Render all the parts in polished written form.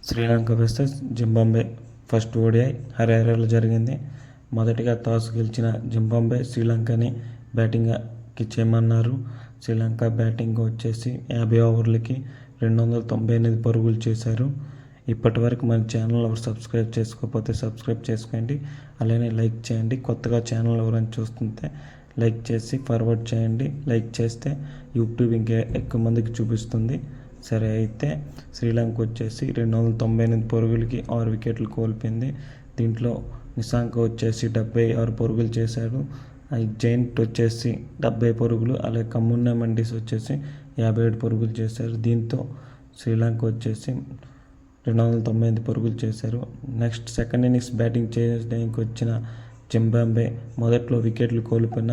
Sri Lanka versus Zimbabwe first ODI హరారేలో జరిగింది. మొదటిగా టాస్ గెలిచిన జింబాబ్వే శ్రీలంకని బ్యాటింగ్కి చేయమన్నారు. శ్రీలంక బ్యాటింగ్ వచ్చేసి 50 ఓవర్లకి 298 పరుగులు చేశారు. ఇప్పటివరకు మన ఛానల్ ఎవరు సబ్స్క్రైబ్ చేసుకోకపోతే సబ్స్క్రైబ్ చేసుకోండి. అలానే లైక్ చేయండి. కొత్తగా ఛానల్ ఎవరైనా చూస్తుంటే లైక్ చేసి ఫార్వర్డ్ చేయండి. లైక్ చేస్తే యూట్యూబ్ ఇంకా ఎక్కువ మందికి చూపిస్తుంది. సరే, అయితే శ్రీలంక వచ్చేసి 298 పరుగులకి 6 వికెట్లు కోల్పోయింది. దీంట్లో నిశాంక వచ్చేసి 76 పరుగులు చేశాడు. జైంట్ వచ్చేసి 70 పరుగులు, అలాగే కమ్మున్న మండీస్ వచ్చేసి 57 పరుగులు చేశారు. దీంతో శ్రీలంక వచ్చేసి 298 పరుగులు చేశారు. నెక్స్ట్ సెకండ్ ఇన్నింగ్స్ బ్యాటింగ్ చేయడానికి వచ్చిన జింబాబ్వే మొదట్లో వికెట్లు కోల్పోయిన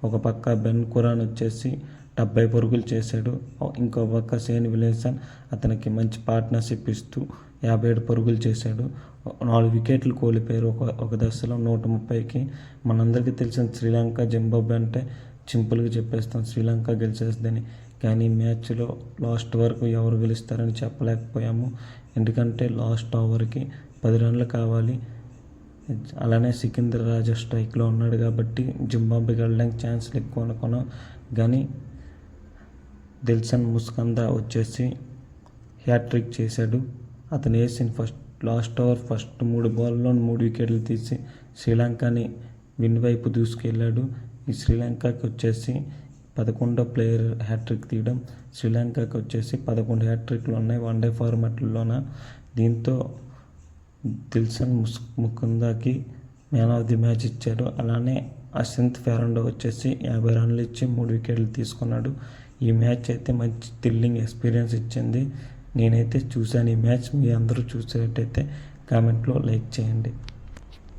ఒక పక్క బెన్ కురాన్ వచ్చేసి 70 పరుగులు చేశాడు. ఇంకో పక్క షేన్ విలియమ్సన్ అతనికి మంచి పార్ట్నర్షిప్ ఇస్తూ 57 పరుగులు చేశాడు. 4 వికెట్లు కోల్పోయారు ఒక దశలో 130కి. మనందరికీ తెలిసిన శ్రీలంక జింబాబ్వే అంటే సింపుల్గా చెప్పేస్తాం శ్రీలంక గెలిచేస్తుందని. కానీ మ్యాచ్లో లాస్ట్ వరకు ఎవరు గెలుస్తారని చెప్పలేకపోయాము. ఎందుకంటే లాస్ట్ ఓవర్కి 10 రన్లు కావాలి. అలానే సికింద్ర రాజా స్ట్రైక్లో ఉన్నాడు కాబట్టి జింబాబ్వేకి వెళ్ళడానికి ఛాన్సులు ఎక్కువ అనుకున్నాం. కానీ దిల్షన్ ముస్కందా వచ్చేసి హ్యాట్రిక్ చేశాడు. అతను వేసిన లాస్ట్ ఓవర్ ఫస్ట్ 3 బాల్లో 3 వికెట్లు తీసి శ్రీలంకని విన్ వైపు దూసుకెళ్ళాడు. ఈ శ్రీలంకకి వచ్చేసి 11వ ప్లేయర్ హ్యాట్రిక్ తీయడం. శ్రీలంకకి వచ్చేసి 11 హ్యాట్రిక్లు ఉన్నాయి వన్డే ఫార్మాట్లలోన. దీంతో దిల్షన్ ముకుందాకి మ్యాన్ ఆఫ్ ది మ్యాచ్ ఇచ్చారు. అలానే అసింత్ ఫెరాండో వచ్చేసి 50 రన్లు ఇచ్చి 3 వికెట్లు తీసుకున్నాడు. ఈ మ్యాచ్ అయితే మంచి థ్రిల్లింగ్ ఎక్స్పీరియన్స్ ఇచ్చింది. నేనైతే చూశాను ఈ మ్యాచ్. మీ అందరూ చూసేటట్టయితే కామెంట్లో లైక్ చేయండి.